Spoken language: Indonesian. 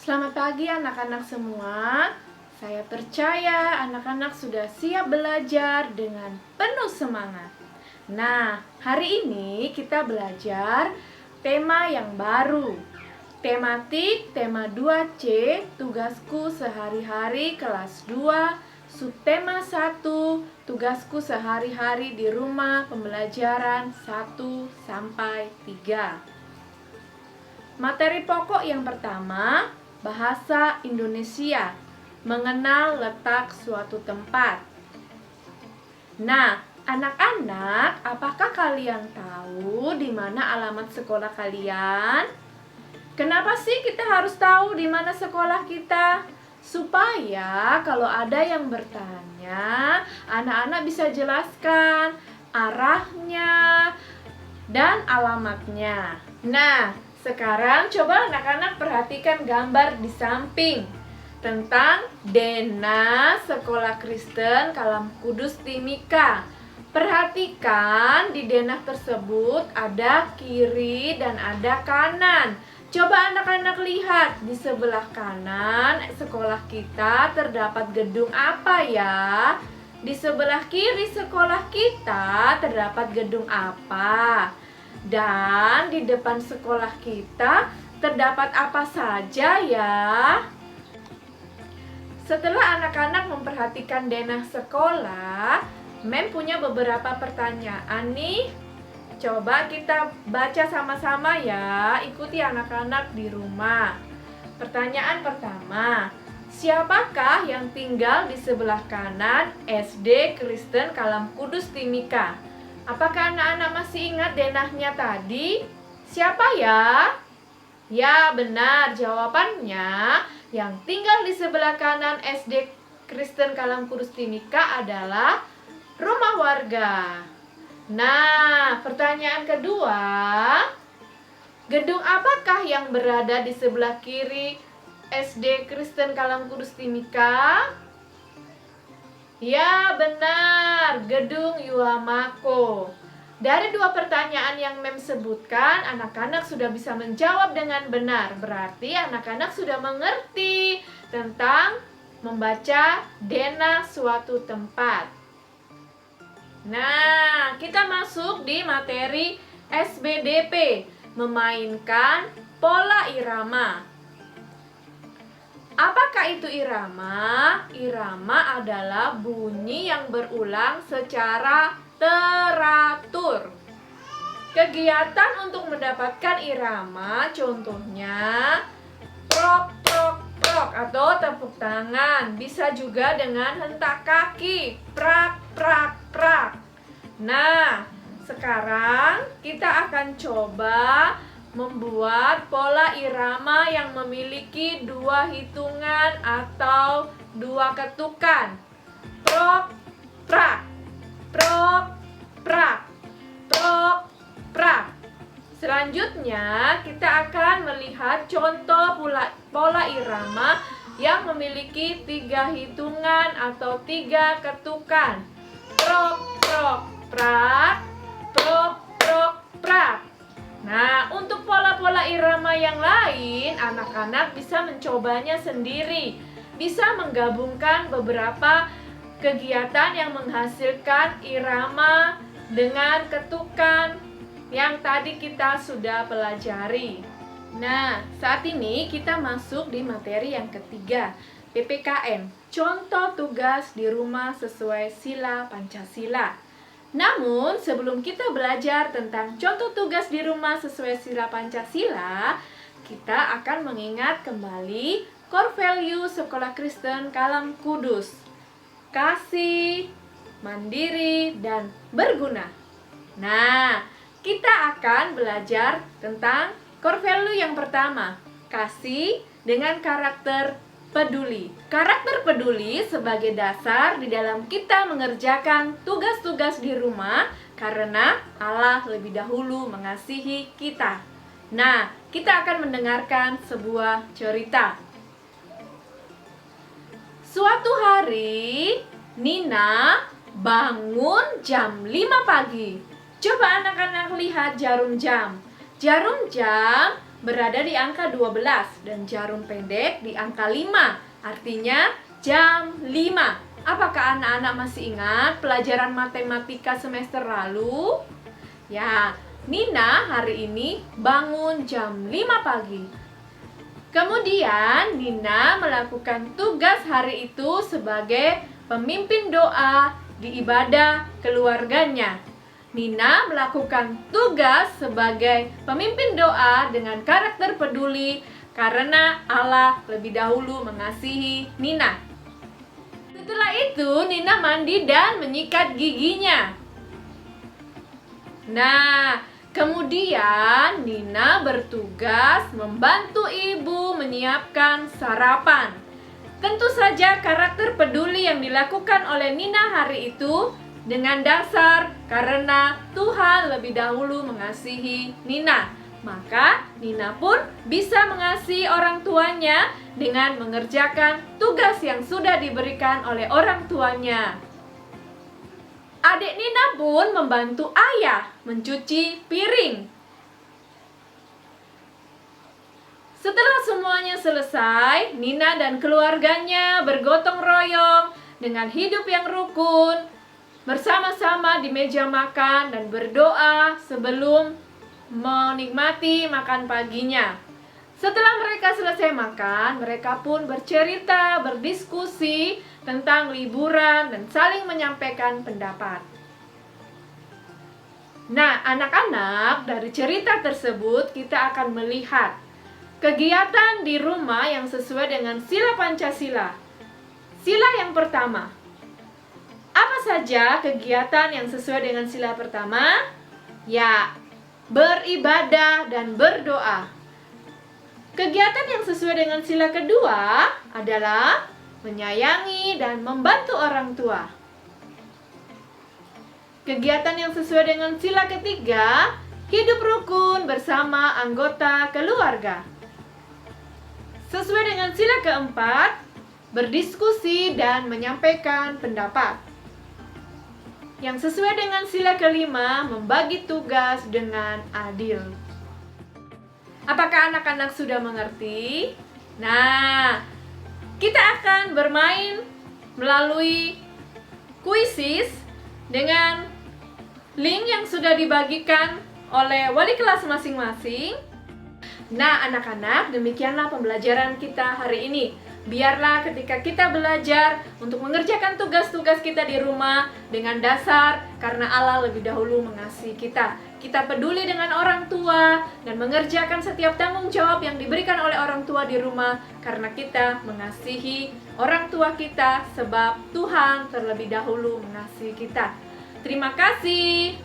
Selamat pagi anak-anak semua. Saya percaya anak-anak sudah siap belajar dengan penuh semangat. Nah, hari ini kita belajar tema yang baru. Tematik tema 2C, tugasku sehari-hari kelas 2, subtema 1, tugasku sehari-hari di rumah pembelajaran 1 sampai 3. Materi pokok yang pertama, bahasa Indonesia, mengenal letak suatu tempat. Nah, anak-anak, apakah kalian tahu di mana alamat sekolah kalian? Kenapa sih kita harus tahu di mana sekolah kita? Supaya kalau ada yang bertanya, anak-anak bisa jelaskan arahnya dan alamatnya. Nah, sekarang coba anak-anak perhatikan gambar di samping tentang Denah Sekolah Kristen Kalam Kudus Timika. Perhatikan di denah tersebut ada kiri dan ada kanan. Coba anak-anak lihat di sebelah kanan sekolah kita terdapat gedung apa ya? Di sebelah kiri sekolah kita terdapat gedung apa? Dan di depan sekolah kita terdapat apa saja ya? Setelah anak-anak memperhatikan denah sekolah, Mem punya beberapa pertanyaan nih. Coba kita baca sama-sama ya, ikuti anak-anak di rumah. Pertanyaan pertama, siapakah yang tinggal di sebelah kanan SD Kristen Kalam Kudus Timika? Apakah anak-anak masih ingat denahnya tadi? Siapa ya? Ya, benar. Jawabannya yang tinggal di sebelah kanan SD Kristen Kalam Kudus Timika adalah rumah warga. Nah, pertanyaan kedua, gedung apakah yang berada di sebelah kiri SD Kristen Kalam Kudus Timika? Ya, benar, gedung Yuamako. Dari dua pertanyaan yang Mem sebutkan, anak-anak sudah bisa menjawab dengan benar. Berarti anak-anak sudah mengerti tentang membaca denah suatu tempat. Nah, kita masuk di materi SBDP, memainkan pola irama. Apakah itu irama? Irama adalah bunyi yang berulang secara teratur. Kegiatan untuk mendapatkan irama contohnya prok prok prok atau tepuk tangan, bisa juga dengan hentak kaki, prak prak prak. Nah, sekarang kita akan coba membuat pola irama yang memiliki dua hitungan atau dua ketukan. Prok prak, prok prak, prok prak. Selanjutnya kita akan melihat contoh pola irama yang memiliki tiga hitungan atau tiga ketukan. Prok prok prak, prok prok prak. Nah, untuk pola-pola irama yang lain, anak-anak bisa mencobanya sendiri. Bisa menggabungkan beberapa kegiatan yang menghasilkan irama dengan ketukan yang tadi kita sudah pelajari. Nah, saat ini kita masuk di materi yang ketiga, PPKN, contoh tugas di rumah sesuai sila Pancasila. Namun, sebelum kita belajar tentang contoh tugas di rumah sesuai sila Pancasila, kita akan mengingat kembali core value Sekolah Kristen Kalam Kudus. Kasih, mandiri, dan berguna. Nah, kita akan belajar tentang core value yang pertama, kasih dengan karakter peduli. Karakter peduli sebagai dasar di dalam kita mengerjakan tugas-tugas di rumah karena Allah lebih dahulu mengasihi kita. Nah, kita akan mendengarkan sebuah cerita. Suatu hari, Nina bangun jam 5 pagi. Coba anak-anak lihat jarum jam. Jarum jam berada di angka 12 dan jarum pendek di angka 5. Artinya jam 5. Apakah anak-anak masih ingat pelajaran matematika semester lalu? Ya, Nina hari ini bangun jam 5 pagi. Kemudian Nina melakukan tugas hari itu sebagai pemimpin doa di ibadah keluarganya. Nina melakukan tugas sebagai pemimpin doa dengan karakter peduli karena Allah lebih dahulu mengasihi Nina. Setelah itu Nina mandi dan menyikat giginya. Nah, kemudian Nina bertugas membantu ibu menyiapkan sarapan. Tentu saja karakter peduli yang dilakukan oleh Nina hari itu dengan dasar karena Tuhan lebih dahulu mengasihi Nina. Maka Nina pun bisa mengasihi orang tuanya dengan mengerjakan tugas yang sudah diberikan oleh orang tuanya. Adik Nina pun membantu ayah mencuci piring. Setelah semuanya selesai, Nina dan keluarganya bergotong royong dengan hidup yang rukun, bersama-sama di meja makan dan berdoa sebelum menikmati makan paginya. Setelah mereka selesai makan, mereka pun bercerita, berdiskusi tentang liburan dan saling menyampaikan pendapat. Nah, anak-anak, dari cerita tersebut kita akan melihat kegiatan di rumah yang sesuai dengan sila Pancasila. Sila yang pertama. Apa saja kegiatan yang sesuai dengan sila pertama? Ya, beribadah dan berdoa. Kegiatan yang sesuai dengan sila kedua adalah menyayangi dan membantu orang tua. Kegiatan yang sesuai dengan sila ketiga, hidup rukun bersama anggota keluarga. Sesuai dengan sila keempat, berdiskusi dan menyampaikan pendapat. Yang sesuai dengan sila kelima, membagi tugas dengan adil. Apakah anak-anak sudah mengerti? Nah, kita akan bermain melalui kuisis dengan link yang sudah dibagikan oleh wali kelas masing-masing. Nah, anak-anak, demikianlah pembelajaran kita hari ini. Biarlah ketika kita belajar untuk mengerjakan tugas-tugas kita di rumah dengan dasar karena Allah lebih dahulu mengasihi kita. Kita peduli dengan orang tua dan mengerjakan setiap tanggung jawab yang diberikan oleh orang tua di rumah karena kita mengasihi orang tua kita sebab Tuhan terlebih dahulu mengasihi kita. Terima kasih.